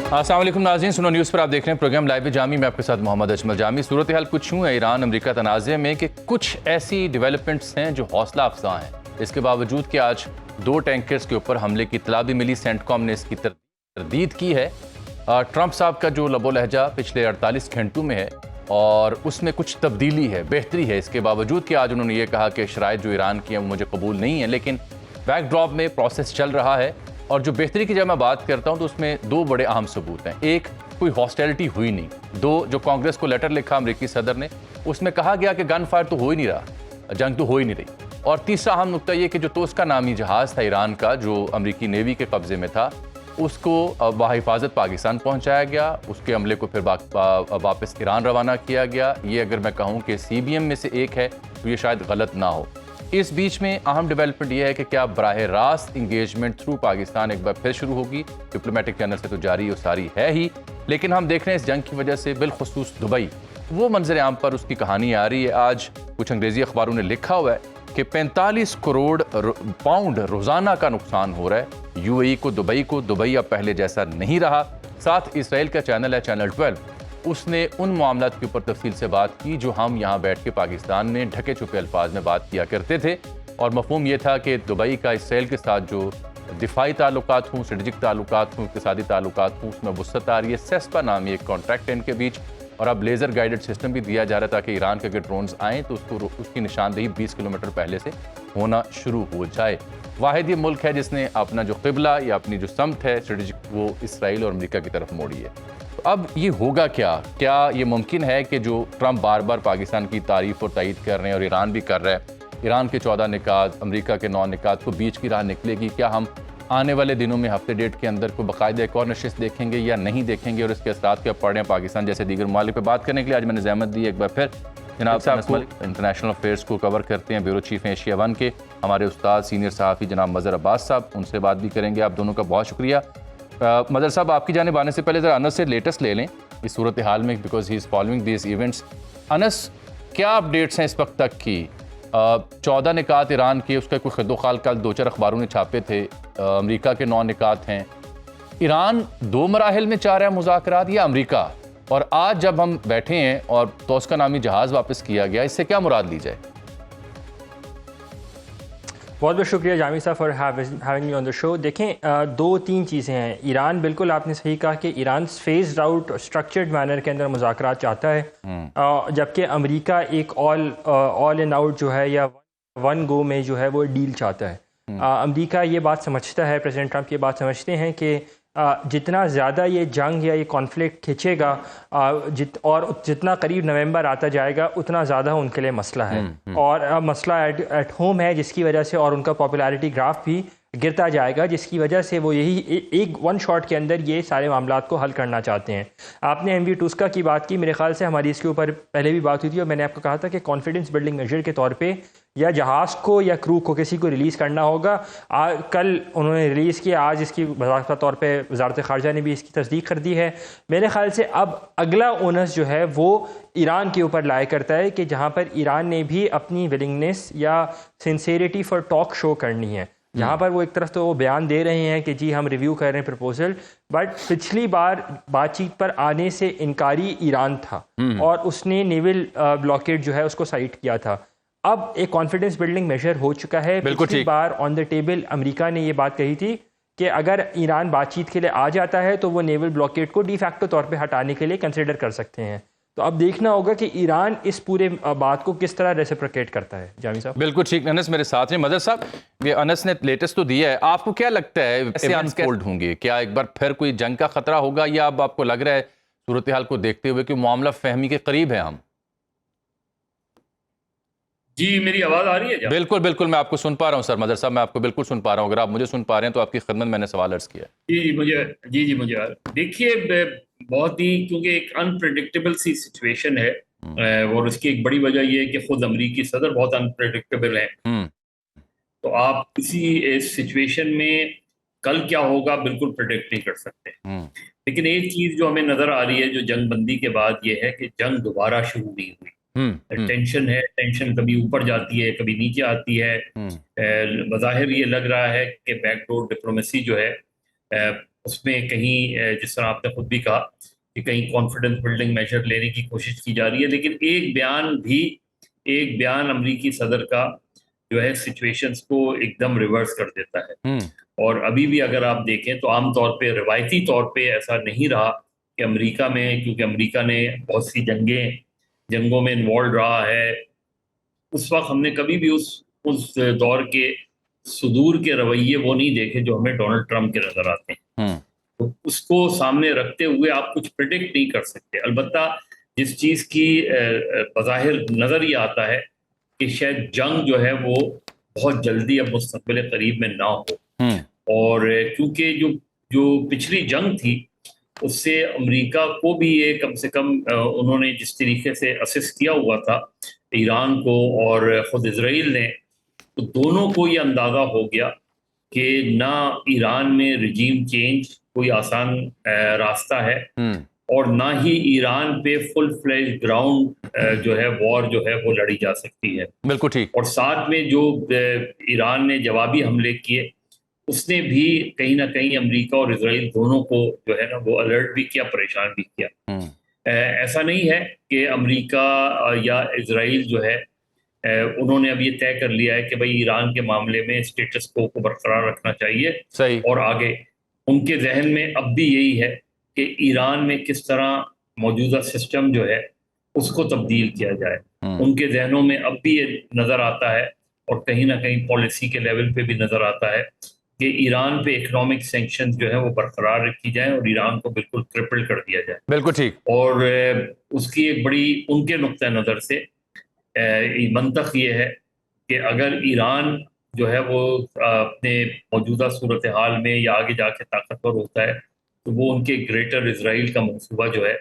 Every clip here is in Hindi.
अस्सलाम वालेकुम नाज़रीन, सुनो न्यूज़ पर आप देख रहे हैं प्रोग्राम लाइव जामी में आपके साथ मोहम्मद अजमल जामी। सूरत हाल कुछ यूँ है ईरान अमेरिका तनाज़े में कि कुछ ऐसी डेवलपमेंट्स हैं जो हौसला अफजा हैं। इसके बावजूद कि आज 2 टैंकर्स के ऊपर हमले की इत्तला भी मिली, सेंटकॉम ने इसकी तरदीद की है। ट्रंप साहब का जो लबो लहजा पिछले 48 घंटों में है और उसमें कुछ तब्दीली है, बेहतरी है। इसके बावजूद कि आज उन्होंने ये कहा कि शराइत जो ईरान की हैं वो मुझे कबूल नहीं है, लेकिन बैकड्रॉप में प्रोसेस चल रहा है। और जो बेहतरी की जब मैं बात करता हूं तो उसमें 2 बड़े अहम सबूत हैं। एक, कोई हॉस्टिलिटी हुई नहीं। 2, जो कांग्रेस को लेटर लिखा अमेरिकी सदर ने, उसमें कहा गया कि गन फायर तो हो ही नहीं रहा, जंग तो हो ही नहीं रही। और तीसरा अहम नुकता ये कि जो तोस्का नामी जहाज़ था ईरान का, जो अमेरिकी नेवी के कब्जे में था, उसको बाहिफाजत पाकिस्तान पहुंचाया गया। उसके अमले को फिर वापस ईरान रवाना किया गया। ये अगर मैं कहूँ कि CBM में से एक है तो ये शायद गलत ना हो। इस बीच में अहम डेवलपमेंट यह है कि क्या बराह रास्त इंगेजमेंट थ्रू पाकिस्तान एक बार फिर शुरू होगी। डिप्लोमेटिक चैनल से तो जारी और सारी है ही, लेकिन हम देख रहे हैं इस जंग की वजह से बिलखुसूस दुबई वो मंजर आम पर उसकी कहानी आ रही है। आज कुछ अंग्रेजी अखबारों ने लिखा हुआ है कि 45 करोड़ पाउंड रोज़ाना का नुकसान हो रहा है UAE को, दुबई अब पहले जैसा नहीं रहा। साथ इसराइल का चैनल है चैनल 12, उसने उन मामलात के ऊपर तफसील से बात की जो हम यहाँ बैठ के पाकिस्तान में ढके छुपे अल्फाज में बात किया करते थे। और मफहूम ये था कि दुबई का इसराइल के साथ जो दिफाई ताल्लुकात हों, स्ट्रेटजिक ताल्लुकात हों, इक़्तिसादी ताल्लुकात हों, उसमें वुसअत आ रही है। सेस्पा नामी एक कॉन्ट्रैक्ट है इनके बीच, और अब लेज़र गाइडेड सिस्टम भी दिया जा रहा था कि ईरान के अगर ड्रोन्स आएँ तो उसकी निशानदेही 20 किलोमीटर पहले से होना शुरू हो जाए। वाहिद ये मुल्क है जिसने अपना जो क़िबला या अपनी जो समत है स्ट्रेटजिक, वो इसराइल और अमेरिका की तरफ मोड़ी है। तो अब ये होगा क्या ये मुमकिन है कि जो ट्रंप बार बार पाकिस्तान की तारीफ और तईद कर रहे हैं और ईरान भी कर रहा है, ईरान के 14 निकात, अमेरिका के 9 निकात को बीच की राह निकलेगी? क्या हम आने वाले दिनों में हफ्ते डेढ़ के अंदर कोई बाकायदा एक और नशिस्त देखेंगे या नहीं देखेंगे, और इसके असरात क्या पड़ रहे हैं पाकिस्तान जैसे दीगर ममालिक पर बात करने के लिए आज मैंने ज़हमत दी एक बार फिर जनाब साहब को। इंटरनेशनल अफेयर्स को कवर करते हैं, ब्यूरो चीफ एशिया 1 के हमारे उस्ताद सीनियर सहाफ़ी जनाब मज़हर अब्बास साहब, उनसे बात भी करेंगे। आप दोनों का बहुत शुक्रिया। मदर साहब, आपकी जानिब आने से पहले ज़रा अनस से लेटेस्ट ले लें इस सूरत हाल में, because he is following this events. Anas, क्या अपडेट्स हैं इस वक्त तक की? 14 निकात ईरान के, उसका कोई खिदोखाल कल 2-4 अखबारों ने छापे थे। अमेरिका के 9 निकात हैं। ईरान 2 मराहिल में चाह रहा है मुज़ाकरात या अमेरिका? और आज जब हम बैठे हैं और तोस्का नामी जहाज़ वापस किया गया, इससे क्या मुराद ली जाए? बहुत बहुत शुक्रिया जामी साहब for having me on the show. देखें, 2-3 चीज़ें हैं। ईरान, बिल्कुल आपने सही कहा कि Iran phased out structured manner के अंदर मुज़ाकरात चाहता है, जबकि अमेरिका एक ऑल इन आउट जो है या वन गो में जो है वो डील चाहता है। अमेरिका ये बात समझता है, प्रेसिडेंट ट्रंप ये बात समझते हैं कि जितना ज़्यादा ये जंग या ये कॉन्फ्लिक्ट खिंचेगा और जितना करीब नवंबर आता जाएगा उतना ज़्यादा उनके लिए मसला है। और मसला एट होम है, जिसकी वजह से और उनका पॉपुलैरिटी ग्राफ भी गिरता जाएगा, जिसकी वजह से वो यही एक वन शॉट के अंदर ये सारे मामलात को हल करना चाहते हैं। आपने MV टूस्का की बात की, मेरे ख्याल से हमारी इसके ऊपर पहले भी बात हुई थी और मैंने आपको कहा था कि कॉन्फिडेंस बिल्डिंग मेजर के तौर पे या जहाज़ को या क्रू को किसी को रिलीज़ करना होगा। कल उन्होंने रिलीज़ किया, आज इसकी बाकायदा तौर पे वज़ारत ख़ारजा ने भी इसकी तस्दीक कर दी है। मेरे ख्याल से अब अगला ओनस जो है वो ईरान के ऊपर लाया करता है कि जहाँ पर ईरान ने भी अपनी विलिंगनेस या सिंसेरिटी फॉर टॉक शो करनी है। जहाँ पर वो एक तरफ तो वो बयान दे रहे हैं कि जी हम रिव्यू कर रहे हैं प्रपोजल, बट पिछली बार बातचीत पर आने से इनकारी ईरान था और उसने नेवल ब्लॉकेड जो है उसको साइट किया था। अब एक कॉन्फिडेंस बिल्डिंग मेजर हो चुका है। पिछली बार ऑन द टेबल अमेरिका ने ये बात कही थी कि अगर ईरान बातचीत के लिए आ जाता है तो वो नेवल ब्लॉकेड को डी फैक्टो तौर पे हटाने के लिए कंसिडर कर सकते हैं। तो अब देखना होगा कि ईरान इस पूरे बात को किस तरह रेसिप्रोकेट करता है। जामी साहब, बिल्कुल ठीक। अनस मेरे साथ हैं। मदर साहब, ये अनस ने लेटेस्ट तो दिया है, आपको क्या लगता है ऐसे अनफोल्ड होंगे? क्या एक बार फिर कोई जंग का खतरा होगा, या अब आपको लग रहा है सूरत हाल को देखते हुए कि मामला फहमी के करीब है हम? जी, मेरी आवाज़ आ रही है? बिल्कुल बिल्कुल, मैं आपको सुन पा रहा हूँ सर। मदर साहब, मैं आपको बिल्कुल सुन पा रहा हूँ। अगर आप मुझे सुन पा रहे हैं तो आपकी खिदमत मैंने सवाल अर्ज किया। मुझे देखिए, बहुत ही, क्योंकि एक अनप्रेडिक्टेबल सी सिचुएशन है और उसकी एक बड़ी वजह यह है कि खुद अमेरिकी सदर बहुत अनप्रेडिक्टेबल है। तो आप किसी सिचुएशन में कल क्या होगा बिल्कुल प्रेडिक्ट नहीं कर सकते। लेकिन एक चीज जो हमें नजर आ रही है जो जंग बंदी के बाद, ये है कि जंग दोबारा शुरू नहीं हुई। टेंशन है, टेंशन कभी ऊपर जाती है कभी नीचे आती है। बज़ाहिर ये लग रहा है कि बैकडोर डिप्लोमेसी जो है उसमें कहीं जिस तरह आपने खुद भी कहा कि कहीं कॉन्फिडेंस बिल्डिंग मेजर लेने की कोशिश की जा रही है, लेकिन एक बयान अमरीकी सदर का जो है सिचुएशंस को एकदम रिवर्स कर देता है। और अभी भी अगर आप देखें तो आमतौर पे रिवायती तौर पे ऐसा नहीं रहा कि अमेरिका में, क्योंकि अमेरिका ने बहुत सी जंगों में इन्वॉल्व रहा है, उस वक्त हमने कभी भी उस दौर के सुदूर के रवैये वो नहीं देखे जो हमें डोनाल्ड ट्रंप के नजर आते हैं। तो उसको सामने रखते हुए आप कुछ प्रिडिक्ट नहीं कर सकते। अलबत्ता जिस चीज की बज़ाहिर नजर ये आता है कि शायद जंग जो है वो बहुत जल्दी अब मुस्तक़बिल करीब में ना हो, और क्योंकि जो पिछली जंग थी उससे अमेरिका को भी ये कम से कम उन्होंने जिस तरीके से असिस्ट किया हुआ था ईरान को और ख़ुद इजराइल ने, तो दोनों को ये अंदाज़ा हो गया कि ना ईरान में रिजीम चेंज कोई आसान रास्ता है और ना ही ईरान पे फुल फ्लेज ग्राउंड जो है वॉर जो है वो लड़ी जा सकती है। बिल्कुल ठीक। और साथ में जो ईरान ने जवाबी हमले किए उसने भी कहीं ना कहीं अमेरिका और इजराइल दोनों को जो है ना वो अलर्ट भी किया, परेशान भी किया। ऐसा नहीं है कि अमेरिका या इजराइल जो है उन्होंने अब ये तय कर लिया है कि भाई ईरान के मामले में स्टेटस को बरकरार रखना चाहिए। सही। और आगे उनके जहन में अब भी यही है कि ईरान में किस तरह मौजूदा सिस्टम जो है उसको तब्दील किया जाए। उनके जहनों में अब भी ये नज़र आता है और कहीं ना कहीं पॉलिसी के लेवल पे भी नज़र आता है कि ईरान पे इकोनॉमिक सैंक्शंस जो है वो बरकरार रखी जाए और ईरान को बिल्कुल क्रिपल कर दिया जाए। बिल्कुल ठीक। और उसकी एक बड़ी उनके नुक्ता नज़र से मंतख ये है कि अगर ईरान जो है वो अपने मौजूदा सूरत हाल में या आगे जाके ताकतवर होता है तो वो उनके ग्रेटर इजराइल का मंसूबा जो है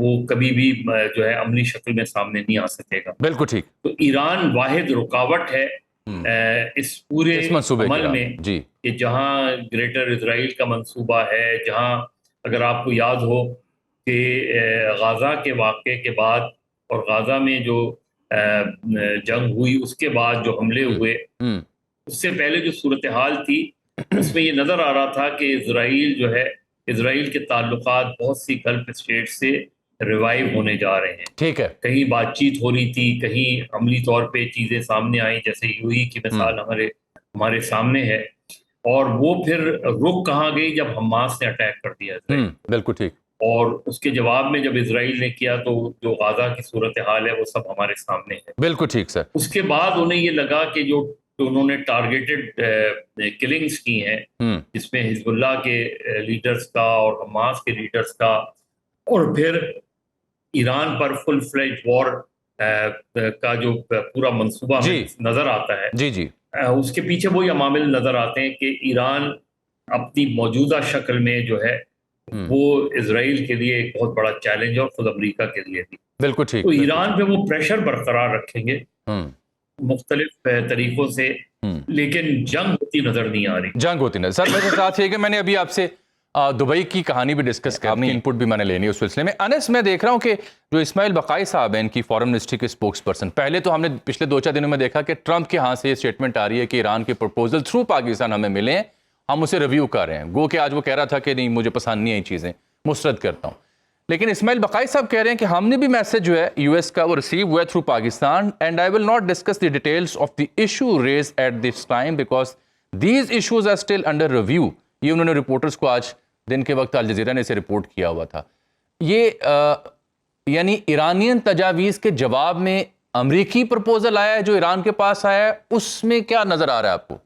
वो कभी भी जो है अमली शक्ल में सामने नहीं आ सकेगा। बिल्कुल ठीक। तो ईरान वाहिद रुकावट है इस पूरे अमल में जी, कि जहां ग्रेटर इजराइल का मंसूबा है, जहां अगर आपको याद हो कि गाजा के वाक़े के बाद और गाजा में जो जंग हुई उसके बाद जो हमले हुए, उससे पहले जो सूरत हाल थी उसमें ये नज़र आ रहा था कि इजराइल जो है, इजराइल के ताल्लुकात बहुत सी गल्फ स्टेट से रिवाइव होने जा रहे हैं। ठीक है। कहीं बातचीत हो रही थी, कहीं अमली तौर पे चीज़ें सामने आई, जैसे यूएई की मिसाल हमारे सामने है। और वो फिर रुक कहाँ गई जब हमास ने अटैक कर दिया इजराइल। बिल्कुल ठीक। और उसके जवाब में जब इजराइल ने किया तो जो गाजा की सूरत हाल है वो सब हमारे सामने है। बिल्कुल ठीक सर। उसके बाद उन्हें ये लगा कि जो उन्होंने टारगेटेड किलिंग्स की हैं जिसमें हिजबुल्लाह के लीडर्स का और हमास के लीडर्स का और फिर ईरान पर फुल फ्लेज वॉर का जो पूरा मंसूबा नजर आता है, जी जी, उसके पीछे वही अमामिल नजर आते हैं कि ईरान अपनी मौजूदा शक्ल में जो है वो इजराइल के लिए एक बहुत बड़ा चैलेंज और खुद अमेरिका के लिए भी। बिल्कुल ठीक। तो ईरान पे वो प्रेशर बरकरार रखेंगे मुख्तलिफ तरीकों से, लेकिन जंग होती नजर नहीं आ रही। जंग होती नजर। सर मेरे साथ है कि मैंने अभी आपसे दुबई की कहानी भी डिस्कस करनी, इनपुट भी मैंने लेनी उस सिलसिले में। अनस, मैं देख रहा हूं कि जो इस्माइल बकाई साहब हैं, इनकी फॉरेन मिनिस्ट्री के स्पोक्स पर्सन, पहले तो हमने पिछले 2-4 दिनों में देखा कि ट्रंप के यहाँ से ये स्टेटमेंट आ रही है कि ईरान के प्रपोजल थ्रू पाकिस्तान हमें मिले हैं, हम उसे रिव्यू कर रहे हैं। गो कि आज वो कह रहा था कि नहीं मुझे पसंद नहीं आई चीज़ें, मुस्तरद करता हूँ। लेकिन इस्माइल बकाई साहब कह रहे हैं कि हमने भी मैसेज जो है यूएस का वो रिसीव हुआ through Pakistan, and I will not discuss the details of the issue raise at this time because these issues are still under review. ये उन्होंने रिपोर्टर्स को आज दिन के वक्त अल जज़ीरा ने इसे रिपोर्ट किया हुआ था। ये यानी ईरानियन तजावीज़ के जवाब में अमरीकी प्रपोजल आया है जो ईरान के पास आया है, उसमें क्या नजर आ रहा है आपको?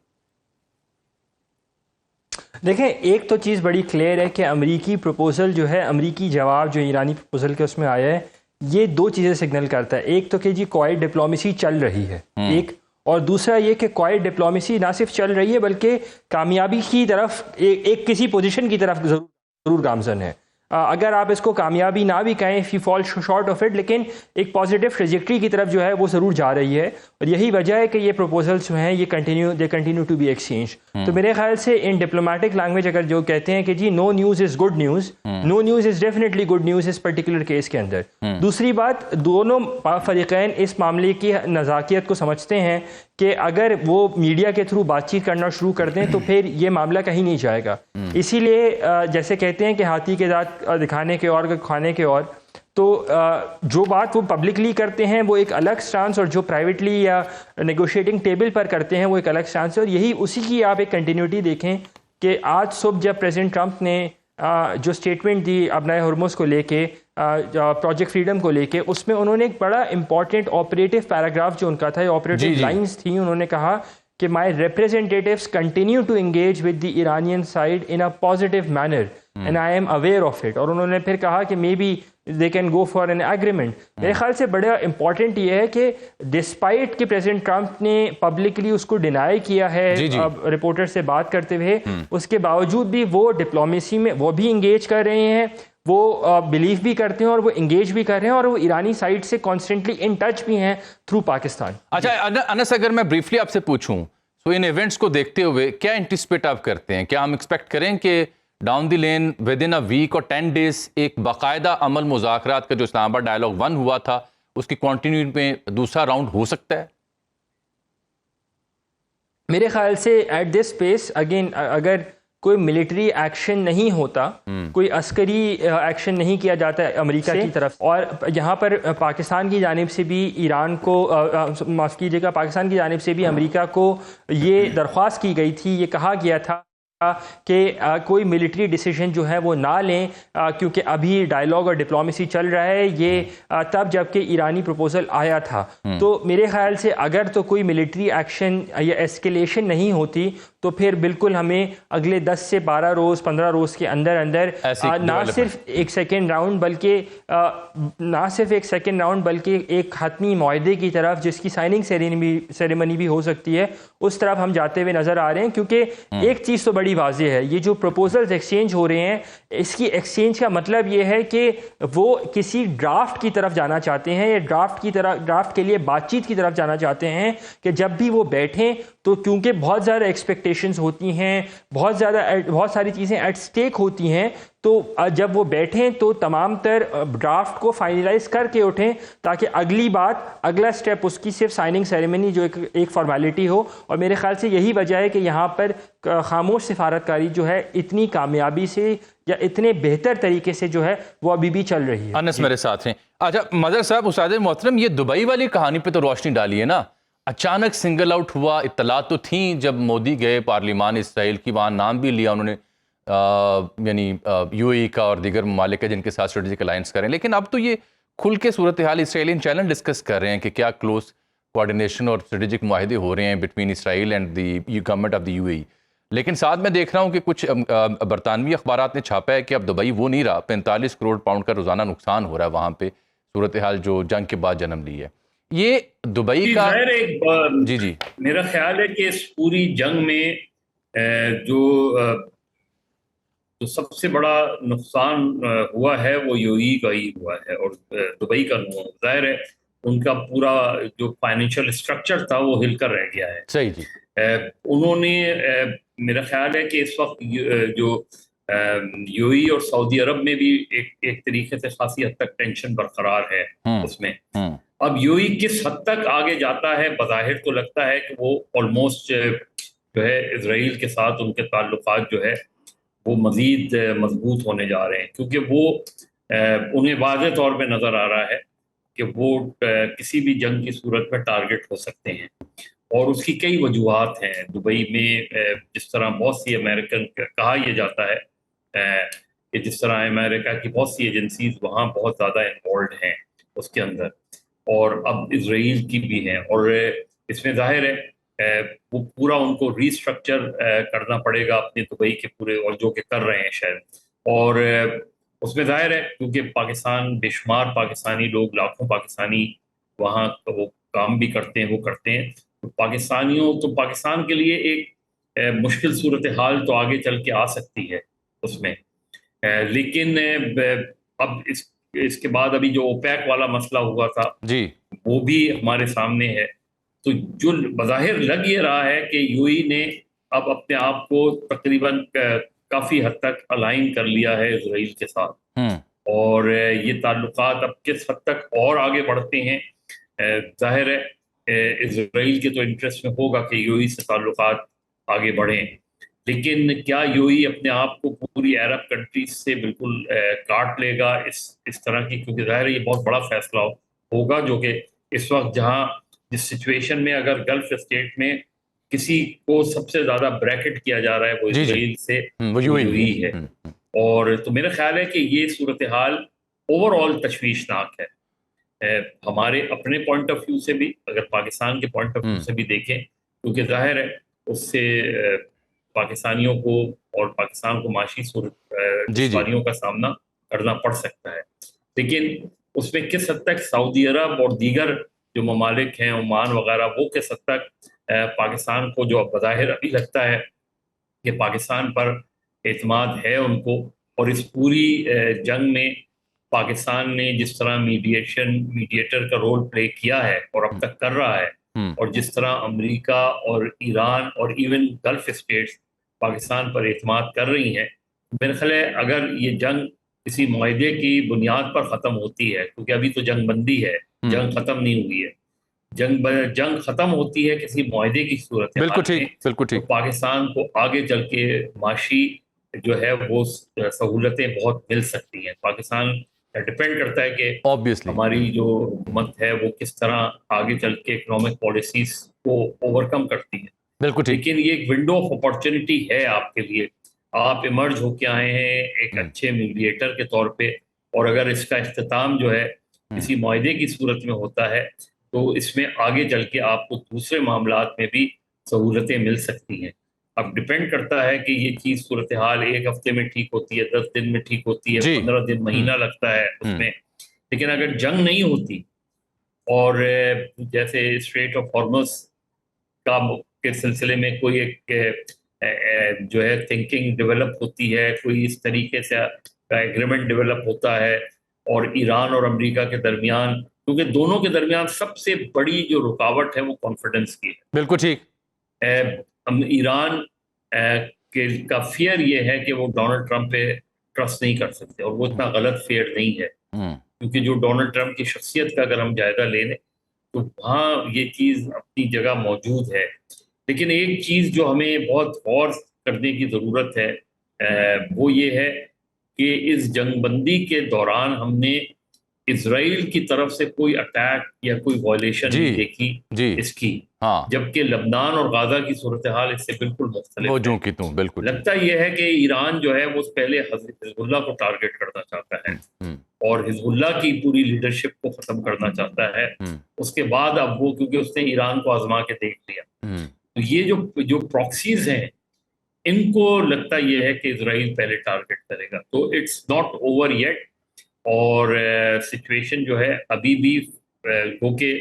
देखें, एक तो चीज़ बड़ी क्लियर है कि अमरीकी प्रपोजल जो है, अमरीकी जवाब जो ईरानी प्रपोजल के उसमें आया है, ये दो चीज़ें सिग्नल करता है। एक तो कि जी क्वाइट डिप्लोमेसी चल रही है, एक, और दूसरा ये कि क्वाइट डिप्लोमेसी ना सिर्फ चल रही है बल्कि कामयाबी की तरफ एक किसी पोजीशन की तरफ ज़रूर गामज़न है। अगर आप इसको कामयाबी ना भी कहें, if you fall short of it, लेकिन एक पॉजिटिव ट्रेजेक्ट्री की तरफ जो है वो ज़रूर जा रही है। और यही वजह है कि ये प्रपोजल्स जो हैं ये कंटिन्यू टू बी एक्सचेंज। तो मेरे ख्याल से इन डिप्लोमेटिक लैंग्वेज अगर जो कहते हैं कि जी no news is good news, no news is definitely good news इस पर्टिकुलर केस के अंदर। दूसरी बात, दोनों फरीक़ैन इस मामले की नज़ाकियत को समझते हैं कि अगर वो मीडिया के थ्रू बातचीत करना शुरू कर दें तो फिर ये मामला कहीं नहीं जाएगा। इसीलिए जैसे कहते हैं कि हाथी के दांत दिखाने के और खाने के और, तो जो बात वो पब्लिकली करते हैं वो एक अलग स्टांस, और जो प्राइवेटली या नेगोशिएटिंग टेबल पर करते हैं वो एक अलग स्टांस है। और यही उसी की आप एक कंटिन्यूटी देखें कि आज सुबह जब प्रेसिडेंट ट्रंप ने जो स्टेटमेंट दी अपना हुर्मुज़ को लेके, प्रोजेक्ट फ्रीडम को लेके, उसमें उन्होंने एक बड़ा इंपॉर्टेंट ऑपरेटिव पैराग्राफ जो उनका था, ये ऑपरेटिव लाइंस थी, उन्होंने कहा कि my representatives continue to engage with the Iranian side in a positive manner and I am aware of it. और उन्होंने फिर कहा कि may be they can go for an agreement. मेरे ख्याल से बड़ा इंपॉर्टेंट ये है कि डिस्पाइट कि प्रेसिडेंट ट्रंप ने पब्लिकली उसको डिनाई किया है रिपोर्टर से बात करते हुए, उसके बावजूद भी वो डिप्लोमेसी में वो भी इंगेज कर रहे हैं, वो बिलीव भी करते हैं और वो इंगेज भी कर रहे हैं, और वो ईरानी साइड से कॉन्स्टेंटली इन टच भी हैं थ्रू पाकिस्तान। अच्छा अनस, अगर मैं ब्रीफली आपसे पूछूं तो इन इवेंट्स को देखते हुए क्या एंटिसिपेट आप करते हैं? क्या हम एक्सपेक्ट करें कि down the lane within a week और 10 डेज एक बाकायदा अमल मुज़ाकरात का जो इस्लामाबाद डायलॉग 1 हुआ था उसकी कंटिन्यू में दूसरा राउंड हो सकता है? मेरे ख्याल से एट दिस स्पेस अगेन अगर कोई मिलिट्री एक्शन नहीं होता, कोई अस्करी एक्शन नहीं किया जाता है अमेरिका की तरफ, और यहाँ पर पाकिस्तान की जानिब से भी ईरान को माफ़ कीजिएगा, पाकिस्तान की जानिब से भी अमेरिका को ये दरख्वास्त की गई थी, ये कहा गया था कि कोई मिलिट्री डिसीजन जो है वो ना लें, क्योंकि अभी डायलॉग और डिप्लोमेसी चल रहा है, ये तब जबकि ईरानी प्रपोजल आया था। तो मेरे ख्याल से अगर तो कोई मिलिट्री एक्शन या एस्केलेशन नहीं होती तो फिर बिल्कुल हमें अगले 10 से 12 रोज़ 15 रोज़ के अंदर अंदर ना सिर्फ एक सेकेंड राउंड बल्कि एक हतमी मुआहदे की तरफ, जिसकी साइनिंग सेरेमनी भी हो सकती है, उस तरफ हम जाते हुए नज़र आ रहे हैं। क्योंकि एक चीज़ तो बड़ी वाज़ेह है, ये जो प्रपोजल्स एक्सचेंज हो रहे हैं, इसकी एक्सचेंज का मतलब ये है कि वो किसी ड्राफ्ट की तरफ जाना चाहते हैं, या ड्राफ्ट के लिए बातचीत की तरफ जाना चाहते हैं कि जब भी वो बैठें तो क्योंकि बहुत ज़्यादा एक्सपेक्टेशंस होती हैं, बहुत सारी चीज़ें एट स्टेक होती हैं, तो जब वो बैठें तो तमाम तर ड्राफ्ट को फाइनलाइज करके उठें, ताकि अगला स्टेप उसकी सिर्फ साइनिंग सेरेमनी जो एक फॉर्मेलिटी हो। और मेरे ख्याल से यही वजह है कि यहाँ पर खामोश सिफारतकारी जो है इतनी कामयाबी से या इतने बेहतर तरीके से जो है वो अभी भी चल रही है। अनस मेरे साथ हैं। अच्छा मदर साहब, उस्ताद मोहतरम, ये दुबई वाली कहानी पे तो रोशनी डाली है ना। अचानक सिंगल आउट हुआ, इत्तला तो थी जब मोदी गए पार्लिमान इसराइल की, वहाँ नाम भी लिया उन्होंने, यानी यूएई का और दीगर ममालिक है जिनके साथ स्ट्रेटेजिक अलायंस करें। लेकिन अब तो ये खुल के सूरत हाल इसराइलियन चैनल डिस्कस कर रहे हैं कि क्या क्लोज कोऑर्डिनेशन और स्ट्रेटेजिक मुआहदे हो रहे हैं between Israel and the government of the UAE. लेकिन साथ में देख रहा हूँ कि कुछ बरतानवी अखबारात ने छापा है कि अब दुबई वो नहीं रहा, 45 करोड़ पाउंड का रोज़ाना नुकसान हो रहा है वहाँ पे, सूरत हाल जो जंग के बाद जन्म ली है। ये दुबई का जी मेरा ख्याल है कि इस पूरी जंग में जो सबसे बड़ा नुकसान हुआ है वो यूएई का ही हुआ है, और दुबई का जाहिर है उनका पूरा जो फाइनेंशियल स्ट्रक्चर था वो हिलकर रह गया है। सही जी। उन्होंने मेरा ख्याल है कि इस वक्त जो यूएई और सऊदी अरब में भी एक तरीके से खासी हद तक टेंशन बरकरार है उसमें। अब यूएई किस हद तक आगे जाता है, बज़ाहिर तो लगता है कि वो ऑलमोस्ट जो है इजराइल के साथ उनके ताल्लुकात जो है वो मज़ीद मजबूत होने जा रहे हैं, क्योंकि वो उन्हें वाज़ेह तौर पे नज़र आ रहा है कि वो किसी भी जंग की सूरत में टारगेट हो सकते हैं। और उसकी कई वजूहात हैं। दुबई में जिस तरह बहुत सी अमेरिकन कहा यह जाता है कि जिस तरह अमेरिका की बहुत सी एजेंसीज वहाँ बहुत ज़्यादा इन्वॉल्व हैं उसके अंदर, और अब इसराइल की भी हैं, और इसमें जाहिर है वो पूरा उनको रीस्ट्रक्चर करना पड़ेगा अपने दुबई के पूरे, और जो कि कर रहे हैं शायद। और उसमें जाहिर है क्योंकि पाकिस्तान, बेशुमार पाकिस्तानी लोग, लाखों पाकिस्तानी वहाँ वो काम भी करते हैं, वो करते हैं, तो पाकिस्तान के लिए एक मुश्किल सूरत हाल तो आगे चल के आ सकती है उसमें। लेकिन अब इसके बाद अभी जो ओपेक वाला मसला हुआ था जी, वो भी हमारे सामने है। तो जो बज़ाहिर लग ये रहा है कि यूएई ने अब अपने आप को तकरीबन काफ़ी हद तक अलाइन कर लिया है इजराइल के साथ, और ये ताल्लुकात अब किस हद तक और आगे बढ़ते हैं, जाहिर है इसराइल के तो इंटरेस्ट में होगा कि यूएई से ताल्लुकात आगे बढ़ें, लेकिन क्या यूएई अपने आप को पूरी अरब कंट्रीज से बिल्कुल काट लेगा इस तरह की? क्योंकि ज़ाहिर है ये बहुत बड़ा फैसला होगा, जो कि इस वक्त जहां जिस सिचुएशन में अगर गल्फ स्टेट में किसी को सबसे ज्यादा ब्रैकेट किया जा रहा है वो इसराइल से वो यूएई है। और तो मेरा ख्याल है कि ये सूरत हाल ओवरऑल तशवीशनाक है, हमारे अपने पॉइंट ऑफ व्यू से भी, अगर पाकिस्तान के पॉइंट ऑफ व्यू से भी देखें, क्योंकि जाहिर है उससे पाकिस्तानियों को और पाकिस्तान को माशी दुश्वारियों का सामना करना पड़ सकता है। लेकिन उसमें किस हद तक सऊदी अरब और दीगर जो ममालिक हैं, ओमान वगैरह, वो किस हद तक पाकिस्तान को, जो बज़ाहिर अभी लगता है कि पाकिस्तान पर एतमाद है उनको, और इस पूरी जंग में पाकिस्तान ने जिस तरह मीडिएटर का रोल प्ले किया है और अब तक कर रहा है, और जिस तरह अमेरिका और ईरान और इवन गल्फ स्टेट्स पाकिस्तान पर एतमाद कर रही हैं, मेरे ख्याल है अगर ये जंग किसी मुआहदे की बुनियाद पर ख़त्म होती है, क्योंकि अभी तो जंग बंदी है, जंग ख़त्म नहीं हुई है, जंग ख़त्म होती है किसी मुआहदे की सूरत में, बिल्कुल ठीक। तो पाकिस्तान को आगे चल के माशी जो है वो सहूलतें बहुत मिल सकती हैं। पाकिस्तान डिपेंड करता है कि ऑब्वियसली हमारी जो हुकूमत है वो किस तरह आगे चल के इकोनॉमिक पॉलिसीज को ओवरकम करती है। बिल्कुल ठीक। लेकिन ये एक विंडो ऑफ अपॉर्चुनिटी है आपके लिए, आप इमर्ज होके आए हैं एक अच्छे मीडिएटर के तौर पे, और अगर इसका इख्तिताम जो है किसी मुआहदे की सूरत में होता है तो इसमें आगे चल के आपको दूसरे मामलात में भी सहूलतें मिल सकती हैं। अब डिपेंड करता है कि ये चीज़ सूरत हाल 1 हफ्ते में ठीक होती है, 10 दिन में ठीक होती है, 15 दिन, महीना लगता है उसमें। लेकिन अगर जंग नहीं होती और जैसे स्ट्रेट ऑफ हॉर्मुज़ के सिलसिले में कोई एक जो है थिंकिंग डेवलप होती है, कोई इस तरीके से एग्रीमेंट डेवलप होता है, और ईरान और अमेरिका के दरमियान, क्योंकि दोनों के दरमियान सबसे बड़ी जो रुकावट है वो कॉन्फिडेंस की है। बिल्कुल ठीक। ईरान का फियर ये है कि वो डोनाल्ड ट्रंप पे ट्रस्ट नहीं कर सकते, और वो इतना गलत फियर नहीं है, क्योंकि जो डोनाल्ड ट्रंप की शख्सियत का अगर हम जायजा ले लें तो वहाँ ये चीज़ अपनी जगह मौजूद है। लेकिन एक चीज़ जो हमें बहुत गौर करने की ज़रूरत है वो ये है कि इस जंगबंदी के दौरान हमने इजराइल की तरफ से कोई अटैक या कोई वायलेशन नहीं देखी इसकी, जबकि लबनान और गाजा की सूरत हाल इससे बिल्कुल मुख्तलिफ है। बिल्कुल लगता यह है कि ईरान जो है वो पहले हिजबुल्लाह को टारगेट करना चाहता है और हिजबुल्लाह की पूरी लीडरशिप को खत्म करना चाहता है। उसके बाद अब वो, क्योंकि उसने ईरान को आजमा के देख लिया, तो ये जो प्रॉक्सीज हैं इनको लगता यह है कि इजराइल पहले टारगेट करेगा। तो इट्स नॉट ओवर येट, और सिचुएशन जो है अभी भी होके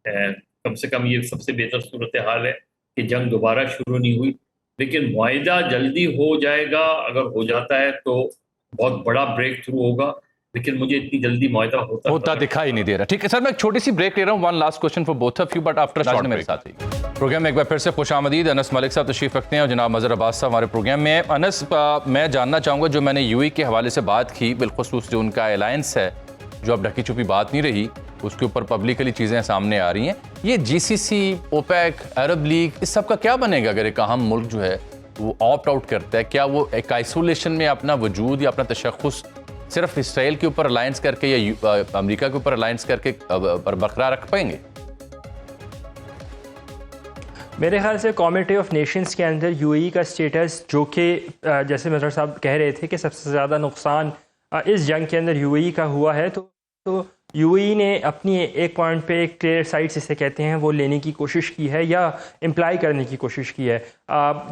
कम से कम ये सबसे बेहतर सूरत हाल है कि जंग दोबारा शुरू नहीं हुई। लेकिन मुआहिदा जल्दी हो जाएगा, अगर हो जाता है तो बहुत बड़ा ब्रेक थ्रू होगा, लेकिन मुझे इतनी जल्दी मुआहिदा होता दिखाई नहीं दे रहा। ठीक है सर, मैं एक छोटी सी ब्रेक ले रहा हूँ। One last question for both of you, but after short मेरे साथ ही प्रोग्राम में एक बार फिर से खुशामदीद। अनस मलिक साहब तशरीफ रखते हैं और जनाब मज़हर अब्बास साहब हमारे प्रोग्राम में। अनस, मैं जानना चाहूँगा, जो मैंने यूएई के हवाले से बात की, बिलखुसूस जो उनका अलायंस है, जो अब ढकी छुपी बात नहीं रही, उसके ऊपर पब्लिकली चीज़ें सामने आ रही हैं, ये जीसीसी, ओपेक, अरब लीग, इस सब का क्या बनेगा अगर एक अहम मुल्क जो है वो ऑप्ट आउट करता है? क्या वो एक आइसोलेशन में अपना वजूद या अपना तशख़्ख़ुस सिर्फ इसराइल के ऊपर अलायंस करके या अमेरिका के ऊपर अलायंस करके बरकरार रख पाएंगे? मेरे ख्याल से कमिटी ऑफ नेशंस के अंदर यूएई का स्टेटस, जो कि जैसे मज़हर साहब कह रहे थे कि सबसे ज़्यादा नुकसान इस जंग के अंदर यूएई का हुआ है, तो यूएई ने अपनी एक पॉइंट पे एक क्लियर साइट्स इसे कहते हैं वो लेने की कोशिश की है या इम्प्लाई करने की कोशिश की है।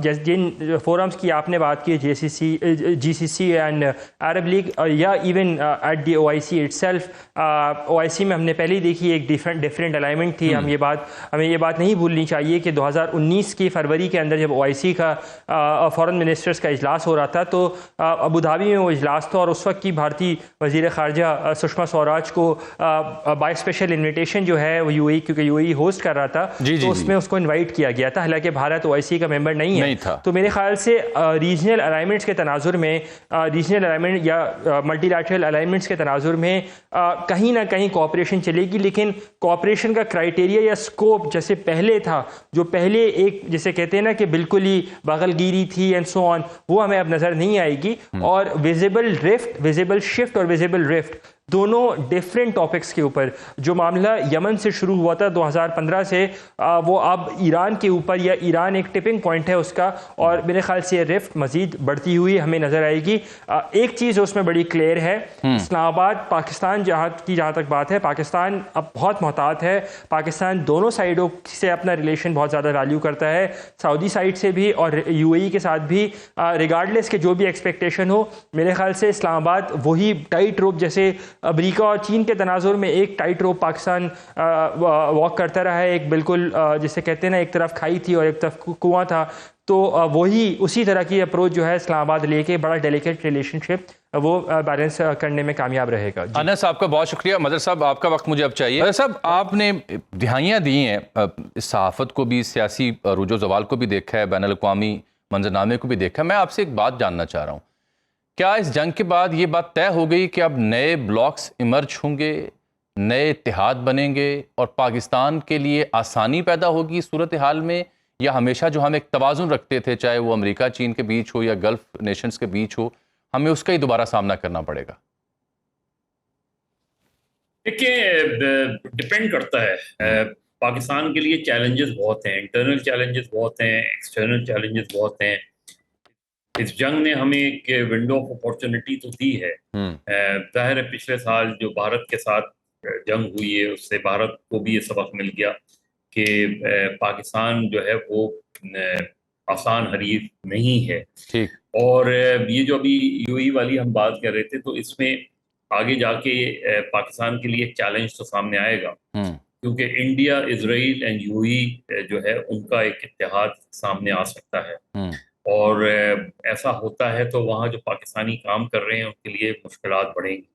जैसे जिन फोरम्स की आपने बात की, जीसीसी एंड अरब लीग, या even at the OIC itself, OIC में हमने पहले ही देखी एक डिफरेंट अलाइनमेंट थी। हमें ये बात नहीं भूलनी चाहिए कि 2019 की फरवरी के अंदर जब ओआईसी का फॉरेन मिनिस्टर्स का इजलास हो रहा था, तो अबू धाबी में वो इजलास था, और उस वक्त की भारतीय वज़ीर ख़ारजा सुषमा स्वराज को बाय स्पेशल इन्विटेशन जो है वो यूएई, क्योंकि यूएई होस्ट कर रहा था, तो उसमें उसको इनवाइट किया गया था। हालांकि भारत ओआईसी का मेंबर मेंबर नहीं है। तो मेरे ख्याल से रीजनल अलाइनमेंट्स के तनाजुर में, रीजनल अलाइनमेंट या मल्टीलैटरल अलाइनमेंट्स के तनाजुर में कहीं ना कहीं कोऑपरेशन चलेगी, लेकिन कोऑपरेशन का क्राइटेरिया या स्कोप जैसे पहले था, जो पहले एक जिसे कहते हैं ना कि बिल्कुल ही बगलगिरी थी एंड सो ऑन, वो हमें अब नज़र नहीं आएगी। और विजिबल रिफ्ट, विजिबल शिफ्ट और विजिबल रिफ्ट दोनों डिफरेंट टॉपिक्स के ऊपर, जो मामला यमन से शुरू हुआ था 2015 से, वो अब ईरान के ऊपर, या ईरान एक टिपिंग पॉइंट है उसका, और मेरे ख्याल से रिफ्ट मजीद बढ़ती हुई हमें नज़र आएगी। एक चीज़ उसमें बड़ी क्लियर है, इस्लामाबाद पाकिस्तान जहाँ तक बात है, पाकिस्तान अब बहुत मोहतात है। पाकिस्तान दोनों साइडों से अपना रिलेशन बहुत ज़्यादा वैल्यू करता है, सऊदी साइड से भी और UAE के साथ भी। रिगार्डलेस के जो भी एक्सपेक्टेशन हो, मेरे ख्याल से इस्लामाबाद वही टाइट रोप, जैसे अमेरिका और चीन के तनाजुर में एक टाइट रोप पाकिस्तान वॉक करता रहा है, एक बिल्कुल जिसे कहते हैं ना, एक तरफ खाई थी और एक तरफ कुआं था, तो वही उसी तरह की अप्रोच जो है इस्लामाबाद लेके बड़ा डेलिकेट रिलेशनशिप वो बैलेंस करने में कामयाब रहेगा। अनस, आपका बहुत शुक्रिया। मदर साहब, आपका वक्त मुझे अब चाहिए। मदर साहब, आपने दिहाइयाँ दी हैं, सहाफ़त को भी, सियासी रुजो ज़वाल को भी देखा है, बैनुल अक़वामी मंजरनामे को भी देखा है। मैं आपसे एक बात जानना चाह रहा हूँ, क्या इस जंग के बाद ये बात तय हो गई कि अब नए ब्लॉक्स इमर्ज होंगे, नए इत्तेहाद बनेंगे और पाकिस्तान के लिए आसानी पैदा होगी सूरत हाल में, या हमेशा जो हम एक तवाज़ुन रखते थे, चाहे वो अमेरिका चीन के बीच हो या गल्फ नेशंस के बीच हो, हमें उसका ही दोबारा सामना करना पड़ेगा? देखिए, डिपेंड करता है। पाकिस्तान के लिए चैलेंजेस बहुत हैं, इंटरनल चैलेंजेस बहुत हैं, एक्सटर्नल चैलेंजेस बहुत हैं। इस जंग ने हमें एक विंडो ऑफ अपॉर्चुनिटी तो दी है। जाहिर है पिछले साल जो भारत के साथ जंग हुई है, उससे भारत को भी ये सबक मिल गया कि पाकिस्तान जो है वो आसान हरीफ नहीं है। ठीक। और ये जो अभी UAE वाली हम बात कर रहे थे, तो इसमें आगे जाके पाकिस्तान के लिए एक चैलेंज तो सामने आएगा, क्योंकि इंडिया, इजराइल एंड UAE जो है उनका एक इत्तेहाद सामने आ सकता है। और ऐसा होता है तो वहाँ जो पाकिस्तानी काम कर रहे हैं उनके लिए मुश्किलात बढ़ेंगी।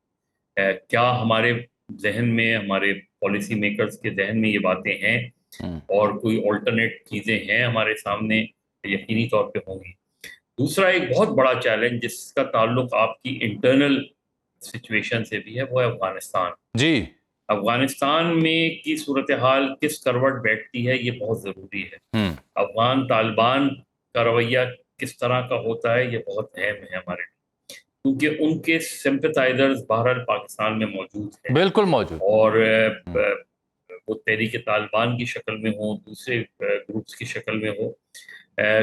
क्या हमारे जहन में, हमारे पॉलिसी मेकर्स के जहन में ये बातें हैं और कोई ऑल्टरनेट चीज़ें हैं हमारे सामने? यकीनी तौर पे होंगी। दूसरा एक बहुत बड़ा चैलेंज जिसका ताल्लुक आपकी इंटरनल सिचुएशन से भी है, वो है अफगानिस्तान। जी। अफगानिस्तान में की सूरत हाल किस करवट बैठती है, ये बहुत ज़रूरी है। अफगान तालिबान का रवैया किस तरह का होता है, ये बहुत अहम है हमारे लिए, क्योंकि उनके सिंपथाइजर्स बहरहाल पाकिस्तान में मौजूद हैं। बिल्कुल मौजूद। और वो तहरीक तालिबान की शक्ल में हो, दूसरे ग्रुप्स की शक्ल में हो,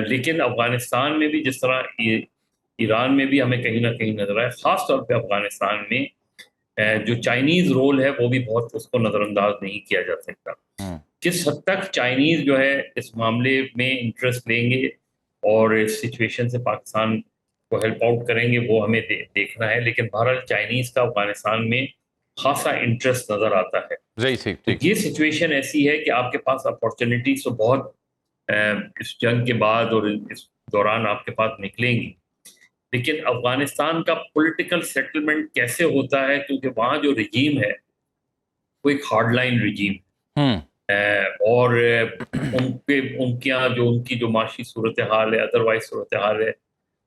लेकिन अफगानिस्तान में भी जिस तरह ईरान में भी हमें कहीं ना कहीं नजर आए, ख़ास तौर पे अफगानिस्तान में जो चाइनीज़ रोल है वो भी बहुत, उसको नज़रअंदाज नहीं किया जा सकता। किस हद तक चाइनीज़ जो है इस मामले में इंटरेस्ट लेंगे और इस सिचुएशन से पाकिस्तान को हेल्प आउट करेंगे, वो हमें देखना है। लेकिन बहरहाल चाइनीज़ का अफगानिस्तान में खासा इंटरेस्ट नज़र आता है। तो ये सिचुएशन ऐसी है कि आपके पास अपॉर्चुनिटीज तो बहुत इस जंग के बाद और इस दौरान आपके पास निकलेंगी, लेकिन अफगानिस्तान का पॉलिटिकल सेटलमेंट कैसे होता है, क्योंकि वहाँ जो रजीम है वो एक हार्डलाइन रजीम और उनके यहाँ जो उनकी जो माशी सूरत हाल है, अदरवाइज सूरत हाल है,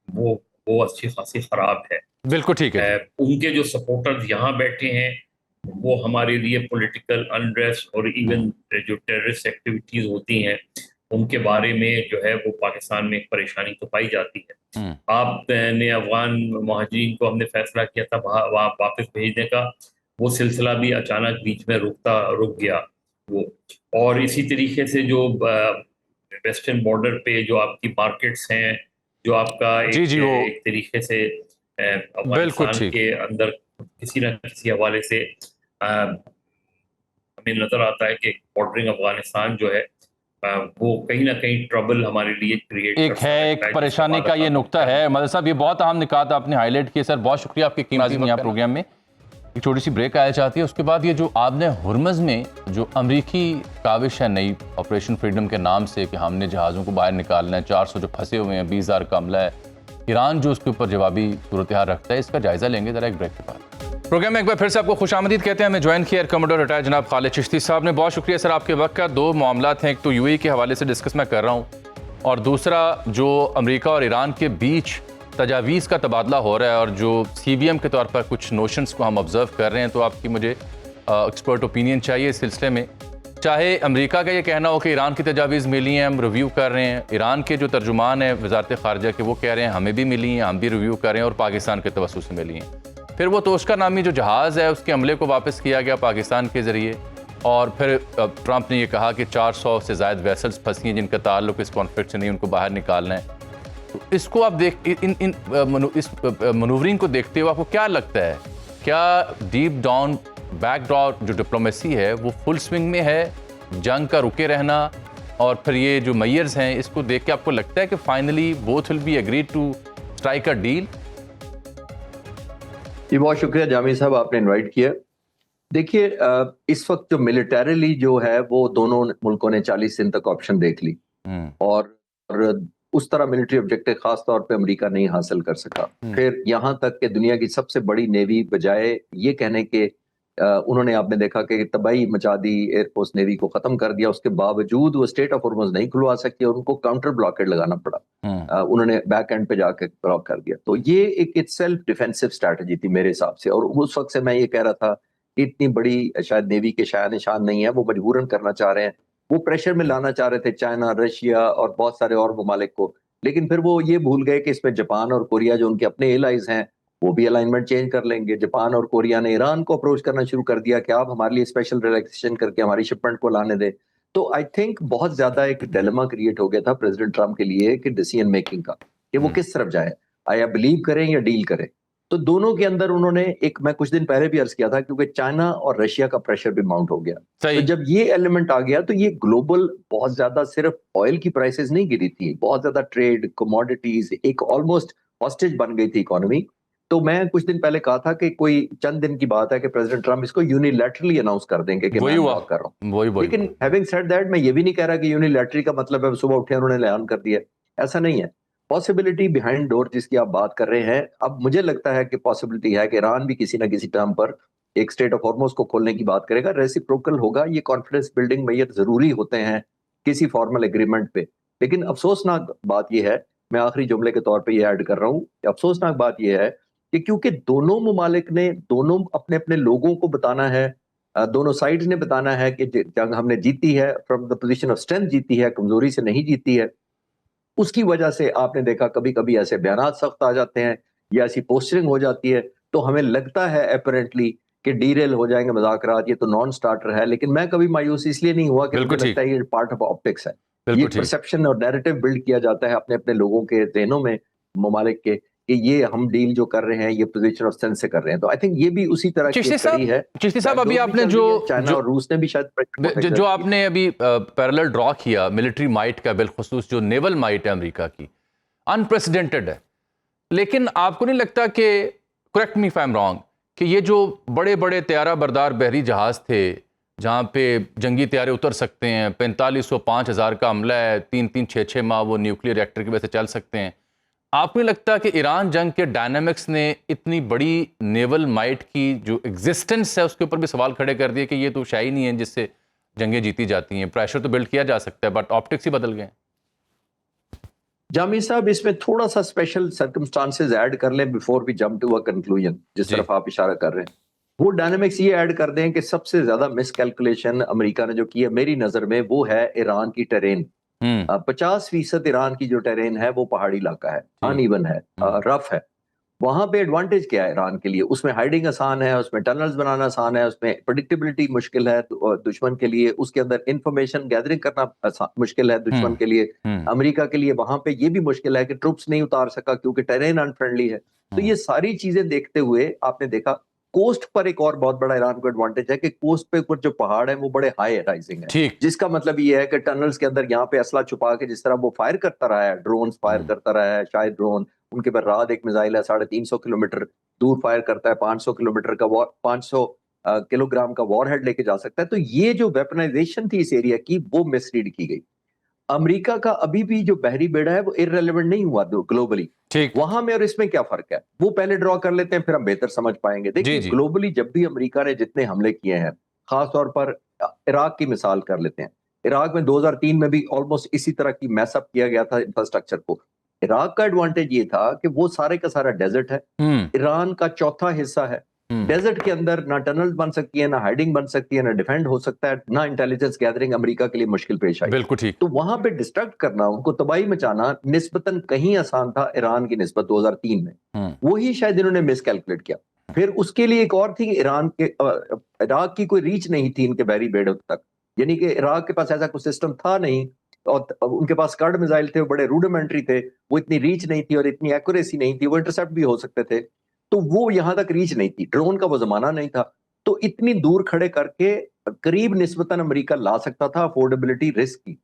वो अच्छी खासी खराब है। बिल्कुल ठीक है। उनके जो सपोर्टर्स यहाँ बैठे हैं वो हमारे लिए पॉलिटिकल अनरेस्ट और इवन जो टेररिस्ट एक्टिविटीज होती हैं उनके बारे में जो है वो पाकिस्तान में एक परेशानी तो पाई जाती है। आपने अफगान मुहाजिरीन को हमने फैसला किया था वहाँ वापस भेजने का, वो सिलसिला भी अचानक बीच में रुक गया वो। और इसी तरीके से जो वेस्टर्न बॉर्डर पे जो आपकी मार्केट्स हैं, जो आपका एक तरीके से अफगानिस्तान के अंदर किसी न किसी हवाले से हमें नजर आता है कि बॉर्डरिंग अफगानिस्तान जो है वो कहीं ना कहीं ट्रबल हमारे लिए क्रिएट एक परेशानी का ये नुक्ता है। मदर साहब, ये बहुत अहम निकात आपने हाईलाइट किया सर, बहुत शुक्रिया आपकी कीमती यहाँ प्रोग्राम में। एक छोटी सी ब्रेक आया चाहती है, उसके बाद ये जो आपने हुर्मज़ में जो अमरीकी काविश है नई ऑपरेशन फ्रीडम के नाम से कि हमने जहाज़ों को बाहर निकालना है, 400 जो फंसे हुए हैं, 20,000 का हमला है, ईरान जो उसके ऊपर जवाबी सूरत हाल रखता है, इसका जायजा लेंगे जरा एक ब्रेक के बाद। प्रोग्राम में एक बार फिर से आपको खुशामदीद कहते हैं। हमें ज्वाइन किया एयर कमांडर रिटायर्ड जनाब खालिद चिश्ती साहब ने। बहुत शुक्रिया सर आपके वक्त का। दो मामलात हैं, एक तो UAE के हवाले से डिस्कस मैं कर रहा हूँ, और दूसरा जो अमेरिका और ईरान के बीच तजावीज़ का तबादला हो रहा है और जो CBM के तौर पर कुछ नोशंस को हम ऑब्ज़र्व कर रहे हैं, तो आपकी मुझे एक्सपर्ट ओपिनियन चाहिए इस सिलसिले में। चाहे अमेरिका का ये कहना हो कि ईरान की तजावीज़ मिली हैं, हम रिव्यू कर रहे हैं, ईरान के जो तर्जुमान हैं वज़ारत ख़ारजा के वो कह रहे हैं हमें भी मिली हैं, हम भी रिव्यू कर रहे हैं, और पाकिस्तान के तवस्सुस से मिली हैं। फिर वो तोशका नामी जो जहाज़ है उसके हमले को वापस किया गया पाकिस्तान के ज़रिए, और फिर ट्रंप ने ये कहा कि 400 से ज़ायद वेसल्स फंसी हैं जिनका ताल्लुक इस कॉन्फ्लिक्ट से नहीं, उनको बाहर निकालना है। तो इसको आप इस मनूवरिंग को देखते हुए आपको क्या लगता है, क्या डीप डाउन बैकड्रॉप जो डिप्लोमेसी है वो फुल स्विंग में है, जंग का रुके रहना, और फिर ये जो मेयर्स हैं इसको देख के आपको लगता है कि finally both will be agreed to strike a deal? जी बहुत शुक्रिया जामी साहब, आपने इनवाइट किया। देखिए इस वक्त जो मिलिटरीली जो है वो दोनों मुल्कों ने 40 दिन तक ऑप्शन देख ली, और उस तरह मिलिट्री ऑब्जेक्टिव खास तौर पे अमेरिका नहीं हासिल कर सका। फिर यहाँ तक कि दुनिया की सबसे बड़ी नेवी बजाय ये कहने के उन्होंने, आपने देखा कि तबाही मचा दी, एयरफोर्स नेवी को खत्म कर दिया, उसके बावजूद वो स्टेट ऑफ हॉर्मुज़ नहीं खुलवा सकी और उनको काउंटर ब्लॉकेड लगाना पड़ा। उन्होंने बैक एंड पे जाके ब्लॉक कर दिया। तो ये एक इटसेल्फ डिफेंसिव स्ट्रैटेजी थी मेरे हिसाब से, और उस वक्त से मैं ये कह रहा था कि इतनी बड़ी शायद नेवी के शान निशान नहीं है, वो मजबूरन करना चाह रहे हैं, वो प्रेशर में लाना चाह रहे थे चाइना, रशिया और बहुत सारे और ममालिक को, लेकिन फिर वो ये भूल गए कि इसमें जापान और कोरिया जो उनके अपने एलाइज हैं वो भी अलाइनमेंट चेंज कर लेंगे। जापान और कोरिया ने ईरान को अप्रोच करना शुरू कर दिया कि आप हमारे लिए स्पेशल रिलैक्सेशन करके हमारी शिपमेंट को लाने दें। तो आई थिंक बहुत ज्यादा एक डिलेमा क्रिएट हो गया था प्रेसिडेंट ट्रम्प के लिए कि डिसीजन मेकिंग का, कि वो किस तरफ जाए, आया बिलीव करें या डील करें। तो दोनों के अंदर उन्होंने एक, मैं कुछ दिन पहले भी अर्ज किया था, क्योंकि चाइना और रशिया का प्रेशर भी माउंट हो गया। तो जब ये एलिमेंट आ गया तो ये ग्लोबल बहुत ज्यादा, सिर्फ ऑयल की प्राइसेस नहीं गिरी थी, बहुत ज्यादा ट्रेड, कमोडिटीज, एक ऑलमोस्ट हॉस्टेज बन गई थी इकोनॉमी। तो मैं कुछ दिन पहले कहा था कि कोई चंद दिन की बात है कि प्रेसिडेंट ट्रम्प इसको यूनिलैटरली अनाउंस कर देंगे कि मैं ब्लॉक कर रहा हूँ। लेकिन हैविंग सेड दैट, मैं ये भी नहीं कह रहा कि यूनिलैटरली का मतलब है सुबह उठे उन्होंने ऐलान कर दिया, ऐसा नहीं है। पॉसिबिलिटी बिहाइंड डोर जिसकी आप बात कर रहे हैं, अब मुझे लगता है कि पॉसिबिलिटी है कि ईरान भी किसी ना किसी टर्म पर एक स्टेट ऑफ हॉर्मुज़ को खोलने की बात करेगा, रेसिप्रोकल होगा। ये कॉन्फिडेंस बिल्डिंग मेजर जरूरी होते हैं किसी फॉर्मल एग्रीमेंट पे। लेकिन अफसोसनाक बात यह है, मैं आखिरी जुमले के तौर पे ये ऐड कर रहा हूँ, अफसोसनाक बात यह है कि क्योंकि दोनों ममालिक ने, दोनों अपने अपने लोगों को बताना है, दोनों साइड्स ने बताना है कि जंग हमने जीती है, from the position of strength जीती है, कमजोरी से नहीं जीती है। उसकी वजह से आपने देखा कभी कभी ऐसे बयानात सख्त आ जाते हैं या ऐसी पोस्टरिंग हो जाती है, तो हमें लगता है अपरेंटली कि डीरेल हो जाएंगे मुज़ाकरात, ये तो नॉन स्टार्टर है। लेकिन मैं कभी मायूस इसलिए नहीं हुआ कि मुझे लगता है ये पार्ट ऑफ ऑप्टिक्स है। ये परसेप्शन और नैरेटिव बिल्ड किया जाता है अपने अपने लोगों के ज़हनों में, ममालिक के, कि ये हम डील जो कर रहे हैं ये पोजीशन ऑफ स्ट्रेंथ से कर रहे हैं। तो आई थिंक ये भी उसी तरह की कड़ी है। चिश्ती साहब, अभी आपने चाइना और रूस ने भी शायद जो आपने अभी पैरेलल ड्रॉ किया मिलिट्री माइट का, बिलखुसूस जो नेवल माइट है अमेरिका की, अनप्रेसिडेंटेड है। लेकिन आपको नहीं लगता कि, correct me if I am wrong, कि ये जो बड़े बड़े त्यारा बरदार बहरी जहाज़ थे जहाँ पे जंगी तैयारे उतर सकते हैं, 4500 5000 का हमला है, 3-3 6-6 माह वो न्यूक्लियर रिएक्टर की वजह से चल सकते हैं, आपको नहीं लगता कि ईरान जंग के डायनामिक्स ने इतनी बड़ी नेवल माइट की जो एग्जिस्टेंस है उसके ऊपर भी सवाल खड़े कर दिए कि ये तो शाही नहीं है जिससे जंगें जीती जाती हैं? प्रेशर तो बिल्ड किया जा सकता है, बट ऑप्टिक्स ही बदल गए। जामी साहब, इसमें थोड़ा सा स्पेशल सर्कमस्टांसेस ऐड कर लें before we jump to a conclusion, जिस तरफ आप इशारा कर रहे हैं। वो डायनामिक्स ये ऐड कर दें कि सबसे ज्यादा मिसकैलकुलेशन अमेरिका ने जो की है मेरी नजर में, वो है ईरान की टेरेन। 50% ईरान की जो टेरेन है वो पहाड़ी इलाका है, अनइवन है, रफ है। वहां पे एडवांटेज क्या है ईरान के लिए? उसमें हाइडिंग आसान है, उसमें टनल्स बनाना आसान है, उसमें प्रेडिक्टेबिलिटी मुश्किल है दुश्मन के लिए, उसके अंदर इंफॉर्मेशन गैदरिंग करना मुश्किल है दुश्मन के लिए। अमेरिका के लिए वहां पे ये भी मुश्किल है कि ट्रूप्स नहीं उतार सका क्योंकि टेरेन अनफ्रेंडली है। तो ये सारी चीजें देखते हुए आपने देखा कोस्ट पर एक और बहुत बड़ा ईरान को एडवांटेज है कि कोस्ट पे ऊपर जो पहाड़ है वो बड़े हाई राइजिंग है, जिसका मतलब ये है कि टनल्स के अंदर यहाँ पे असला छुपा के जिस तरह वो फायर करता रहा है, ड्रोन फायर करता रहा है, शायद ड्रोन उनके पर रात एक मिसाइल है 350 किलोमीटर दूर फायर करता है, 500 किलोमीटर का 500 किलोग्राम का वॉरहेड लेके जा सकता है। तो ये जो वेपनाइजेशन थी इस एरिया की वो मिसरीड की गई। अमेरिका का अभी भी जो बहरी बेड़ा है वो इररेलेवेंट नहीं हुआ ग्लोबली। वहां में और इसमें क्या फर्क है वो पहले ड्रॉ कर लेते हैं, फिर हम बेहतर समझ पाएंगे। देखिए ग्लोबली जब भी अमेरिका ने जितने हमले किए हैं, खास तौर पर इराक की मिसाल कर लेते हैं, इराक में 2003 में भी ऑलमोस्ट इसी तरह की मैसअप किया गया था इंफ्रास्ट्रक्चर को। इराक का एडवांटेज ये था कि वो सारे का सारा डेजर्ट है, ईरान का चौथा हिस्सा है, डेजर्ट के अंदर ना टनल बन सकती है, ना हाइडिंग बन सकती है, ना डिफेंड हो सकता है, ना इंटेलिजेंस गैदरिंग अमेरिका के लिए मुश्किल पेश आई। बिल्कुल ठीक। तो वहां पे डिस्ट्रक्ट करना, उनको तबाही मचाना निस्बतन कहीं आसान था ईरान की निस्बत 2003 में। वही शायद इन्होंने मिसकैलकुलेट किया। फिर उसके लिए एक और थी, इराक की कोई रीच नहीं थी इनके बहरी बेड़ों तक, यानी कि इराक के पास ऐसा कोई सिस्टम था नहीं, और उनके पास स्कड मिसाइल थे, वो बड़े रूडिमेंट्री थे, वो इतनी रीच नहीं थी और इतनी एक्यूरेसी नहीं थी, वो इंटरसेप्ट भी हो सकते थे, तो वो यहां तक रीच नहीं थी, ड्रोन का वो जमाना नहीं था। तो इतनी दूर खड़े करके करीब निस्बतन अमेरिका ला सकता था, अफोर्डेबिलिटी रिस्क की।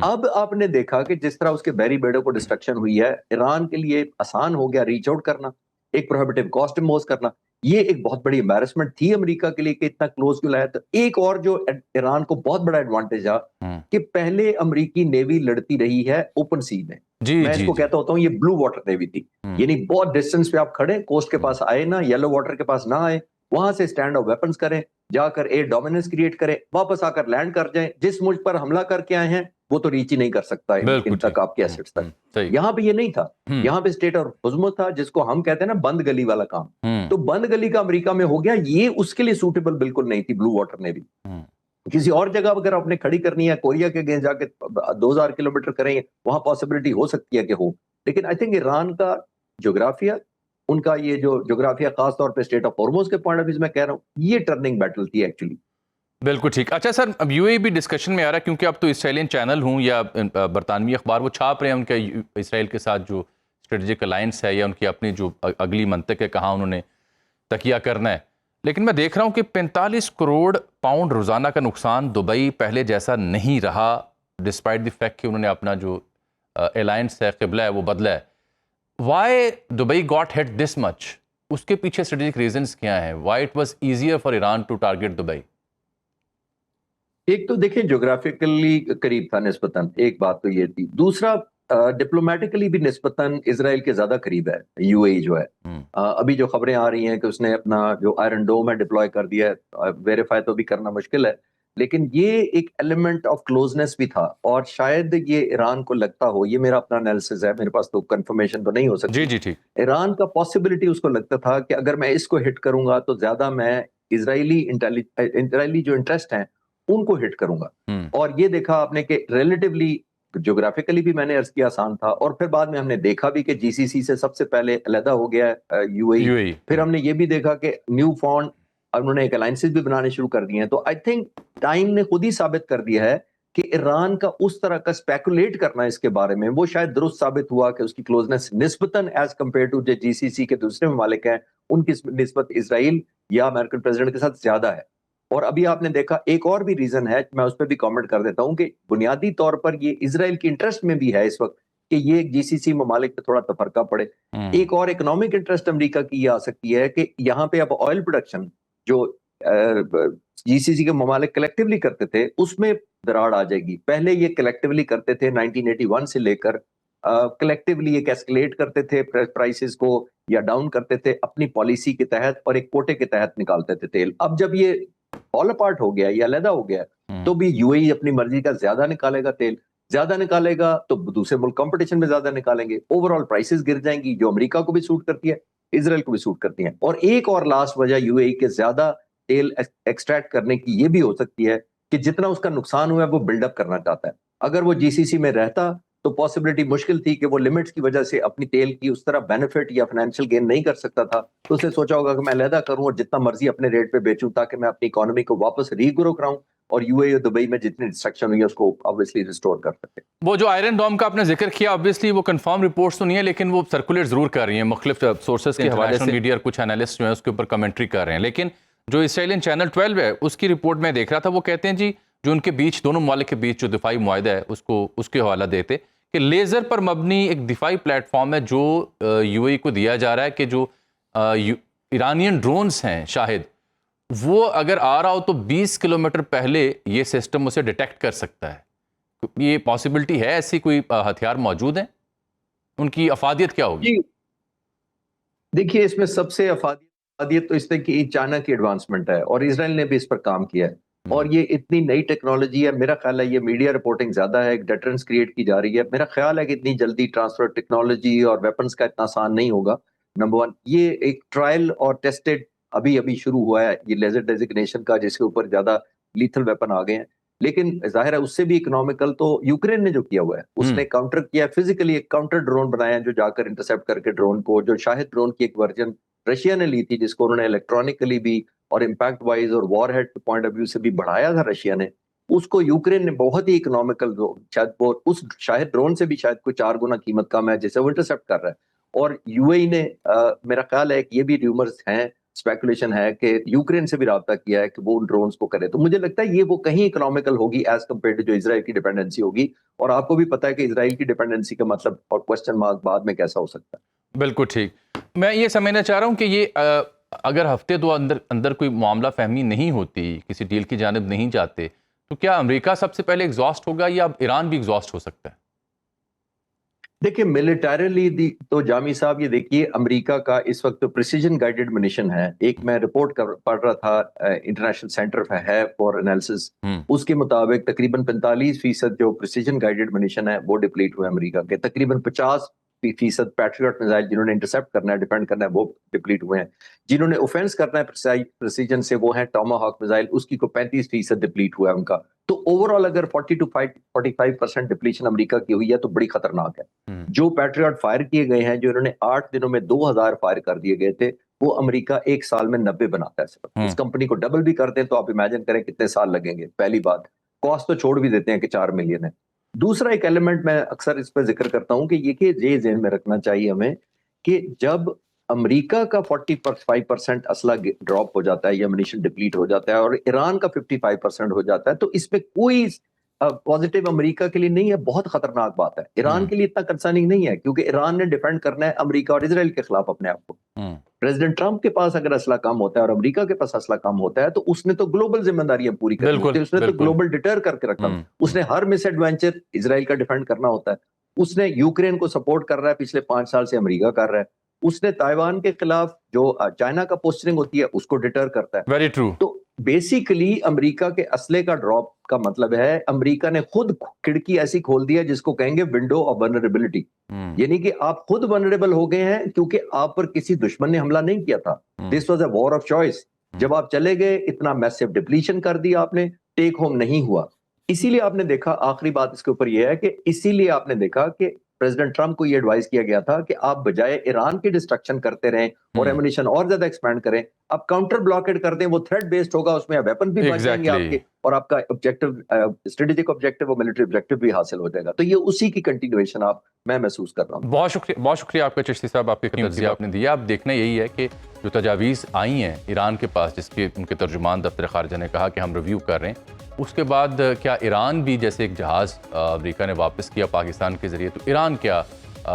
अब आपने देखा कि जिस तरह उसके बहरी बेड़ों को डिस्ट्रक्शन हुई है, ईरान के लिए आसान हो गया रीच आउट करना, एक प्रोहिबिटिव कॉस्ट इम्पोज करना। ये एक बहुत बड़ी एम्बैरेसमेंट थी अमेरिका के लिए कि इतना क्लोज क्यों लाया। तो एक और जो ईरान को बहुत बड़ा एडवांटेज था कि पहले अमेरिकी नेवी लड़ती रही है ओपन सी में। मैं इसको कहता होता हूँ ये ब्लू वाटर नेवी थी, यानी बहुत डिस्टेंस पे आप खड़े, कोस्ट के पास आए ना, येलो वाटर के पास ना आए, वहां से स्टैंड ऑफ वेपन्स करें, जाकर एयर डोमिनेंस क्रिएट करें, वापस आकर लैंड कर जाएं। जिस मुल्क पर हमला करके आए हैं वो तो रीच ही नहीं कर सकता इन तक, आपके एसेट्स तक। यहाँ पे ये नहीं था, यहाँ पे स्टेट ऑफ हुजूमत था, जिसको हम कहते हैं ना बंद गली वाला काम। तो बंद गली का अमेरिका में हो गया, ये उसके लिए सूटेबल बिल्कुल नहीं थी ब्लू वाटर नेवी। किसी और जगह अगर आपने खड़ी करनी है, कोरिया के अगेंस्ट जाके 2000 किलोमीटर करें, वहां पॉसिबिलिटी हो सकती है कि हो, लेकिन आई थिंक ईरान का ज्योग्राफिया, उनका ये जो ज्योग्राफिया खास तौर पे स्टेट ऑफ हॉर्मुज के पॉइंट ऑफ व्यू मैं कह रहा हूँ, ये टर्निंग बैटल थी एक्चुअली। बिल्कुल ठीक। अच्छा सर, अब यूएई भी डिस्कशन में आ रहा है, क्योंकि अब तो इसराइलियन चैनल हूँ या बरतानवी अखबार वो छाप रहे हैं उनका इसराइल के साथ जो स्ट्रेटेजिक अलायंस है या उनकी अपनी जो अगली मंतक है, कहाँ उन्होंने तकिया करना है। लेकिन मैं देख रहा हूँ कि 45 करोड़ पाउंड रोज़ाना का नुकसान दुबई पहले जैसा नहीं रहा, डिस्पाइट द फैक्ट कि उन्होंने अपना जो अलायंस है, क़िबला है, वो बदला है। Why Dubai got hit this much? उसके पीछे स्ट्रेटेजिक रीजंस क्या हैं? Why it was easier for Iran to target Dubai? एक तो देखिए ज्योग्राफिकली करीब था निस्बतन, एक बात तो ये थी। दूसरा डिप्लोमेटिकली भी निस्बतन इजराइल के ज्यादा करीब है यूएई जो है। अभी जो खबरें आ रही हैं कि उसने अपना जो आयरन डोम है डिप्लॉय कर दिया है, वेरीफाई तो भी करना मुश्किल है, लेकिन ये एक एलिमेंट ऑफ क्लोजनेस भी था, और शायद ये ईरान को लगता हो, ये मेरा अपना एनालिसिस है, मेरे पास तो कंफर्मेशन तो नहीं हो सकती। जी ठीक। ईरान का पॉसिबिलिटी उसको लगता था कि अगर मैं इसको हिट करूंगा तो ज्यादा मैं इजरायली जो इंटरेस्ट हैं उनको हिट करूंगा। और ये देखा आपने कि रिलेटिवली ज्योग्राफिकली भी मैंने अर्ज किया आसान था, और फिर बाद में हमने देखा भी कि जीसीसी से सबसे पहले अलहदा हो गया है यूएई। फिर हमने ये भी देखा कि न्यू फाउंड उन्होंने एक अलायंसेस भी बनाने शुरू कर दिए हैं। तो आई थिंक टाइम ने खुद ही साबित कर दिया है कि ईरान का उस तरह का स्पेकुलेट करना इसके बारे में वो शायद दुरुस्त साबित हुआ कि उसकी क्लोजनेस निस्बतन एज कंपेयर टू जो जीसीसी के दूसरे ममालिक हैं उनकी निस्बत इजराइल या अमेरिकन प्रेसिडेंट के साथ ज्यादा है। और अभी आपने देखा एक और भी रीजन है, मैं उस पर भी कमेंट कर देता हूं कि बुनियादी तौर पर ये इजराइल की इंटरेस्ट में भी है इस वक्त कि ये जीसीसी ममालिक पे थोड़ा तफरका पड़े। एक और इकोनॉमिक इंटरेस्ट अमेरिका की ये आ सकती है कि यहाँ पे अब ऑयल प्रोडक्शन जो जीसीसी के ममालिक कलेक्टिवली करते थे उसमें दरार आ जाएगी। पहले ये कलेक्टिवली करते थे 1981 से लेकर, कलेक्टिवली एक एस्केलेट करते थे प्राइसेस को या डाउन करते थे अपनी पॉलिसी के तहत और एक कोटे के तहत निकालते थे तेल। अब जब ये फॉल अपार्ट हो गया या अलहदा हो गया तो भी यूएई अपनी मर्जी का ज्यादा निकालेगा, तेल ज्यादा निकालेगा तो दूसरे मुल्क कंपटीशन में ज्यादा निकालेंगे, ओवरऑल प्राइसेस गिर जाएंगी जो अमेरिका को भी सूट करती है, इजराइल को भी सूट करती है। और एक और लास्ट वजह यूएई के ज्यादा तेल एक्सट्रैक्ट करने की ये भी हो सकती है कि जितना उसका नुकसान हुआ है वो बिल्डअप करना चाहता है। अगर वो जीसीसी में रहता तो पॉसिबिलिटी मुश्किल थी कि वो लिमिट्स की वजह से अपनी तेल की उस तरह बेनिफिट या फाइनेंशियल गेन नहीं कर सकता था, तो उसने सोचा होगा कि मैं अलहदा करूं और जितना मर्जी अपने रेट पे बेचूं ताकि मैं अपनी इकोनॉमी को वापस रीग्रो कराऊं और यूएई और दुबई में जितनी डिस्ट्रक्शन हुई है उसको ऑब्वियसली रिस्टोर कर सके। वो जो आयरन डोम का आपने जिक्र किया, ऑब्वियसली वो कंफर्म रिपोर्ट्स तो नहीं है, लेकिन वो सर्कुलेट जरूर कर रही है, मुख्तलिफ सोर्सेज के हवाले से मीडिया और कुछ एनालिस्ट जो है उसके ऊपर कमेंट्री कर रहे हैं। लेकिन जो इसराइलियन चैनल 12 है उसकी रिपोर्ट में देख रहा था, वो कहते हैं जी जो उनके बीच दोनों ममालिक के बीच जो दिफाई मुआहदा है उसको उसके हवाला देते कि लेज़र पर मबनी एक दिफाई प्लेटफॉर्म है जो यूएई को दिया जा रहा है कि जो ईरानियन ड्रोन्स हैं शाहिद, वो अगर आ रहा हो तो 20 किलोमीटर पहले ये सिस्टम उसे डिटेक्ट कर सकता है। ये पॉसिबिलिटी है, ऐसी कोई हथियार मौजूद हैं? उनकी अफादियत क्या होगी? देखिए इसमें सबसे अफादियत तो इस तरह की चाइना की एडवांसमेंट है और इसराइल ने भी इस पर काम किया है। और ये इतनी नई टेक्नोलॉजी है, मेरा ख्याल है ये मीडिया रिपोर्टिंग ज्यादा है, एक डेटरेंस क्रिएट की जा रही है। मेरा ख्याल है कि इतनी जल्दी ट्रांसफर टेक्नोलॉजी और वेपन्स का इतना आसान नहीं होगा। नंबर वन, ये एक ट्रायल और टेस्टेड अभी अभी शुरू हुआ है ये लेजर डेजिग्नेशन का, जिसके ऊपर ज्यादा लीथल वेपन आ गए हैं। लेकिन जाहिर है उससे भी इकोनॉमिकल तो यूक्रेन ने जो किया हुआ है, उसने काउंटर किया, फिजिकली एक काउंटर ड्रोन बनाया जो जाकर इंटरसेप्ट करके ड्रोन को, जो शाहिद ड्रोन की एक वर्जन रशिया ने ली थी, जिसको उन्होंने इलेक्ट्रॉनिकली भी और इम्पैक्ट वाइज और वॉरहेड पॉइंट ऑफ व्यू से भी बढ़ाया था रशिया ने, उसको यूक्रेन ने बहुत ही इकोनॉमिकल, शायद वो उस शायद ड्रोन से भी शायद कोई 4 गुना कीमत कम है जिसे वो इंटरसेप्ट कर रहा है। और यूएई ने मेरा ख्याल है कि ये भी र्यूमर्स हैं, स्पेकुलेशन है कि यूक्रेन से भी राब्ता किया है कि वो उन ड्रोन्स को करे। तो मुझे लगता है ये वो कहीं इकोनॉमिकल होगी एज कम्पेयर टू जो इजराइल की डिपेंडेंसी होगी। और आपको भी पता है कि इजराइल की डिपेंडेंसी का मतलब और क्वेश्चन मार्क बाद में कैसा हो सकता है। बिल्कुल ठीक। मैं ये समझना चाह रहा हूँ कि ये अगर हफ्ते दो अंदर कोई मामला फहमी नहीं होती, किसी डील की जानिब नहीं जाते, तो क्या अमेरिका सबसे पहले एग्जॉस्ट होगा या अब ईरान भी एग्जॉस्ट हो सकता है? देखिए मिलिटरीली तो जामी साहब ये देखिए, अमेरिका का इस वक्त तो प्रिसीजन गाइडेड मिशन है। एक मैं रिपोर्ट पढ़ रहा था, इंटरनेशनल सेंटर है फॉर एनालिसिस, उसके मुताबिक तकरीबन 45% जो प्रिसीजन गाइडेड मिशन है वो डिप्लीट हुए अमेरिका के। तकरीबन 50% पैट्रियट मिसाइल जिन्होंने इंटरसेप्ट करना है, डिफेंड करना है, वो डिप्लीट हुए हैं। जिन्होंने ऑफेंस करना है प्रिसीजन से, वो है टोमाहॉक मिसाइल, उसकी को 35% डिप्लीट हुआ है उनका। तो ओवरऑल अगर 40 to 45% डिप्लीशन अमेरिका की हुई है तो बड़ी खतरनाक है। जो पैट्रियट फायर किए गए हैं, जो इन्होंने 8 दिनों में 2000 फायर कर दिए गए थे, वो अमेरिका एक साल में 90 बनाता है सिर्फ। उस कंपनी को डबल भी कर दें तो आप इमेजिन करें कितने साल लगेंगे। पहली बात, कॉस्ट तो छोड़ भी देते हैं कि 4 मिलियन है। दूसरा एक एलिमेंट मैं अक्सर इस पर जिक्र करता हूं कि ये ज़हन में रखना चाहिए हमें कि जब अमेरिका का 45% असला ड्रॉप हो जाता है या म्यूनिशन डिप्लीट हो जाता है और ईरान का 55% हो जाता है, तो इसमें कोई पॉजिटिव अमेरिका के लिए नहीं है, बहुत खतरनाक बात है। ईरान के लिए इतना कंसर्निंग नहीं है क्योंकि ईरान ने डिफेंड करना है अमेरिका और इजराइल के खिलाफ अपने आप को। प्रेसिडेंट ट्रंप के पास अगर असला कम होता है और अमेरिका के पास असला कम होता है तो उसने तो ग्लोबल जिम्मेदारियां पूरी करनी होती है, उसने तो ग्लोबल डिटर करके रखना, उसने हर मिस एडवेंचर इजराइल का डिफेंड करना होता है। उसने यूक्रेन को सपोर्ट कर रहा है, पिछले 5 साल से अमेरिका कर रहा है। उसने ताइवान के खिलाफ जो चाइना का पोस्टरिंग होती है उसको डिटर करता है। Very true. तो बेसिकली अमेरिका के असले का ड्रॉप का मतलब है अमेरिका ने खुद खिड़की ऐसी खोल दी है जिसको कहेंगे विंडो ऑफ वल्नरेबिलिटी। यानी कि आप खुद वल्नरेबल हो गए हैं क्योंकि आप पर किसी दुश्मन ने हमला नहीं किया था। This was a war of choice. जब आप चले गए, इतना मैसिव डिप्लीशन कर दिया आपने, टेक होम नहीं हुआ। इसीलिए आपने देखा, आखिरी बात इसके ऊपर यह है कि इसीलिए आपने देखा कि प्रेसिडेंट ट्रंप को ये एडवाइस किया गया था कि आप बजाय ईरान की डिस्ट्रक्शन करते रहें और एमुनिशन और ज्यादा एक्सपैंड करें, आप काउंटर ब्लॉकेड कर दें, वो थ्रेट बेस्ड होगा, उसमें वेपन भी बच जाएंगे आपके और आपका ऑब्जेक्टिव, स्ट्रेटेजिक ऑब्जेक्टिव और मिलिट्री ऑब्जेक्टिव भी हासिल हो जाएगा। तो ये उसी की कंटिन्यूएशन मैं महसूस कर रहा हूँ। बहुत शुक्रिया आपका चिश्ती साहब, आपके तजज़िया आपने दिया। अब देखना यही है कि जो तजावीज़ आई हैं ईरान के पास, जिसके उनके तर्जुमान दफ्तर खारजा ने कहा कि हम रिव्यू कर रहे हैं, उसके बाद क्या ईरान भी, जैसे एक जहाज़ अमेरिका ने वापस किया पाकिस्तान के ज़रिए, तो ईरान क्या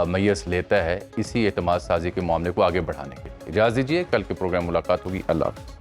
मैयस लेता है इसी एतमाद साजी के मामले को आगे बढ़ाने के लिए। इजाज़त दीजिए, कल के प्रोग्राम मुलाकात होगी। अल्लाह हाफ़िज़।